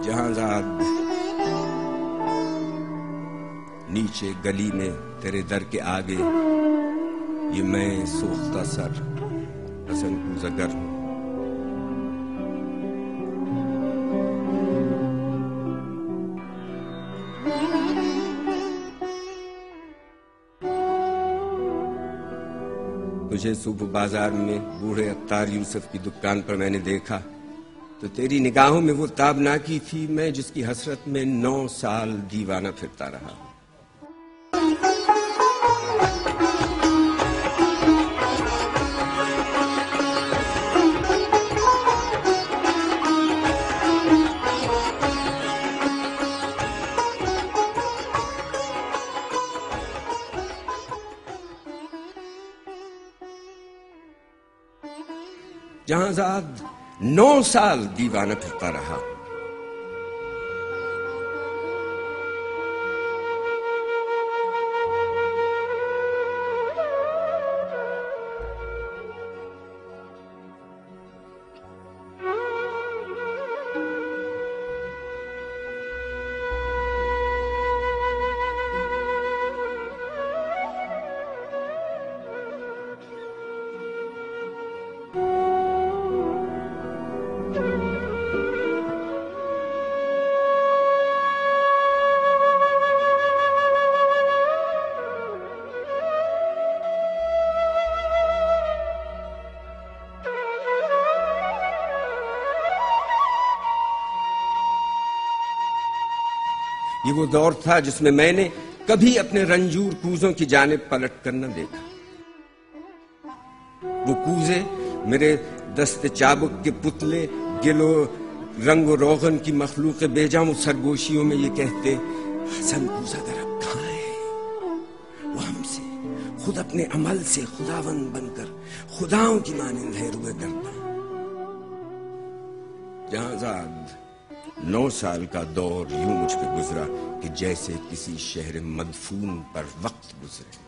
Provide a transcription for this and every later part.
जहांज़ाद नीचे गली में तेरे दर के आगे, ये मैं सोख्ता सर हसन कूज़गर हूं। तुझे सुबह बाजार में बूढ़े अत्तार यूसुफ की दुकान पर मैंने देखा तो तेरी निगाहों में वो ताबनाकी थी, मैं जिसकी हसरत में 9 साल दीवाना फिरता रहा। जहांज़ाद 9 साल दीवाना फिरता रहा। ये वो दौर था जिसमें मैंने कभी अपने रंजूर कूजों की जानिब पलट कर न देखा। वो कूजे मेरे दस्ते चाबुक के पुतले गिलो रंग रोगन की मखलूक बेजाम सरगोशियों में ये कहते, हसन कूज़गर अब कहां है? वो हमसे खुद अपने अमल से खुदावंद बनकर खुदाओं की मानिंद है रुए करता। जहांज़ाद 9 साल का दौर यूं मुझ पे गुजरा कि जैसे किसी शहर मदफून पर वक्त गुजरे।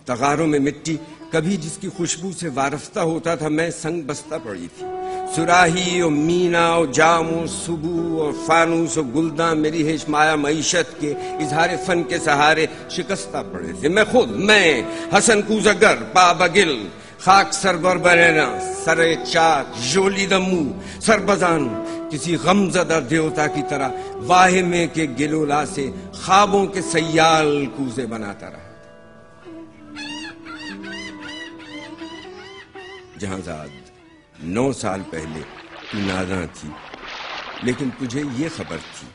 तगारों में मिट्टी कभी जिसकी खुशबू से वारफ्ता होता था, मैं संग बस्ता पड़ी थी। सुराही और मीना और जाम और सुबू और फानूस और गुलदा मेरी हेश माया मईशत के इजहार फन के सहारे शिकस्ता पड़े थे। मैं हसन कूज़गर पाबगिल खाक सरबर बरेना सरे चाक जोली दमू सरबजान किसी गमजदा देवता की तरह वाहिमे के गिलोला से ख्वाबों के सयाल कूजे बनाता रहा। जहांज़ाद 9 साल पहले तू नादां थी, लेकिन तुझे ये खबर थी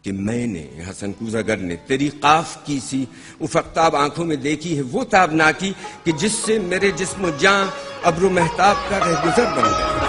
कि मैंने हसन कूज़गर ने तेरी काफ की सी उफक्ताब आंखों में देखी है वो ताबनाकी कि जिससे मेरे जिस्म जां अब्रो महताब का रहगुजर बन गया।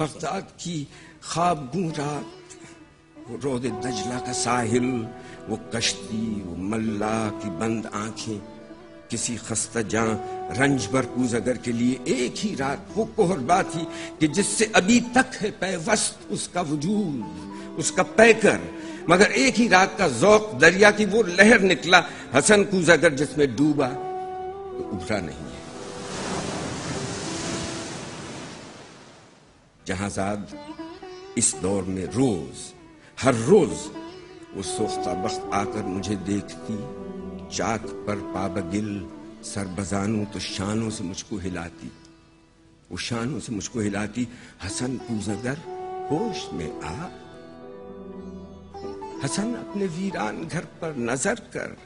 बगदाद की ख्वाब गूं रात, वो रोद दजला का साहिल, वो कश्ती, वो मल्ला की बंद आंखें, किसी खस्ता जां रंज भरपूर अगर के लिए एक ही रात वो कोहरबा थी कि जिससे अभी तक है पैवस्त उसका वजूद, उसका पैकर, मगर एक ही रात का ज़ौक़ दरिया की वो लहर निकला हसन कूज़गर जिसमें डूबा तो उभरा नहीं है। जहांज़ाद इस दौर में रोज हर रोज वो सोख्ता बख्त आकर मुझे देखती, चाक पर पाबगिल सर बजानू तो शानों से मुझको हिलाती, वो शानों से मुझको हिलाती, हसन कूज़गर होश में आ, हसन अपने वीरान घर पर नजर कर,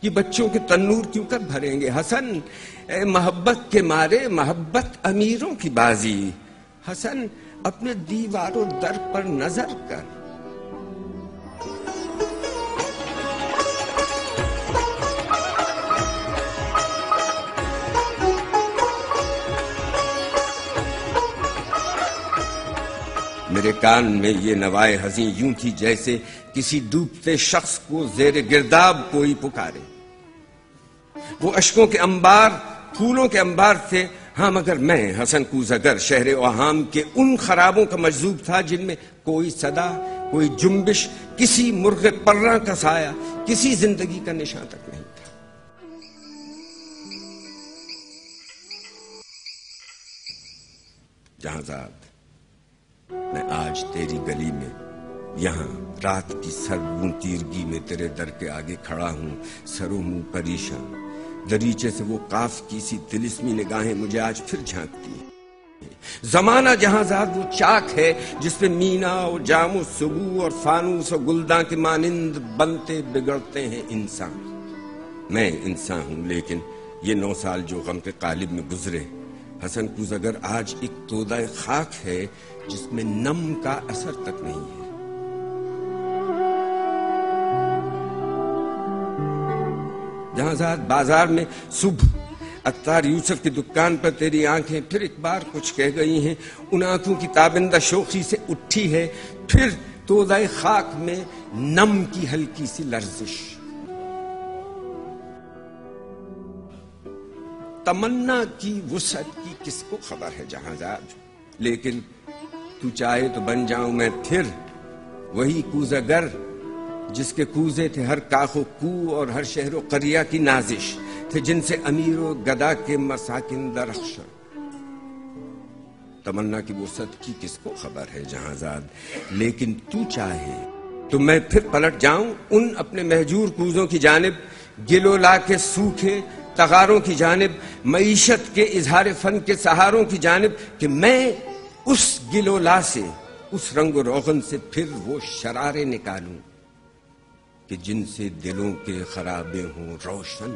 ये बच्चों के तन्नूर क्यों कर भरेंगे हसन, मोहब्बत के मारे मोहब्बत अमीरों की बाजी, हसन अपने दीवारों दर पर नजर कर। मेरे कान में ये नवाए हज़ीं यूं थी जैसे किसी डूबते शख्स को ज़ेरे गिरदाब कोई पुकारे। वो अश्कों के अंबार, फूलों के अंबार थे, हाँ मगर मैं हसन कूज़गर शहरे ओहाम के उन खराबों का मजजूब था जिनमें कोई सदा, कोई जुम्बिश, किसी मुर्गे पर्रा का साया, किसी जिंदगी का निशान तक नहीं था। जहांज़ाद, मैं आज तेरी गली में यहां रात की सर्द तीरगी में तेरे दर के आगे खड़ा हूं, सरो मुंह परेशान, दरीचे से वो काफ की सी तिलिस्मी निगाहें मुझे आज फिर झांकती हैं। जमाना जहांज़ाद वो चाक है जिसपे मीना और जामो सुबू और फानूस और गुलदां के मानिंद बनते बिगड़ते हैं इंसान। मैं इंसान हूं, लेकिन ये 9 साल जो गम के कालिब में गुजरे, हसन कूज़गर आज एक तोदा खाक है जिसमें नम का असर तक नहीं है। जहांज़ाद, बाजार में सुबह अत्तार यूसुफ की दुकान पर तेरी आंखें फिर एक बार कुछ कह गई हैं, उन आंखों की ताबिंदा शोखी से उठी है फिर तोदाए खाक में नम की हल्की सी लर्जिश। तमन्ना की वुसअत की किसको खबर है जहांज़ाद, लेकिन तू चाहे तो बन जाऊं मैं फिर वही कूज़गर जिसके कूजे थे हर काखो कू और हर शहरो करिया की नाजिश, थे जिनसे अमीरो गदा के मसाकिन दरख्शां। तमन्ना की वुसअत की किसको खबर है जहांज़ाद, लेकिन तू चाहे तो मैं फिर पलट जाऊं उन अपने महजूर कूजों की जानिब, गिलोला के सूखे तगारों की जानिब, मईशत के इजहार फन के सहारों की जानिब, कि मैं उस गिलोला से, उस रंग रोगन से फिर वो शरारे निकालूं कि जिनसे दिलों के खराबे हों रोशन।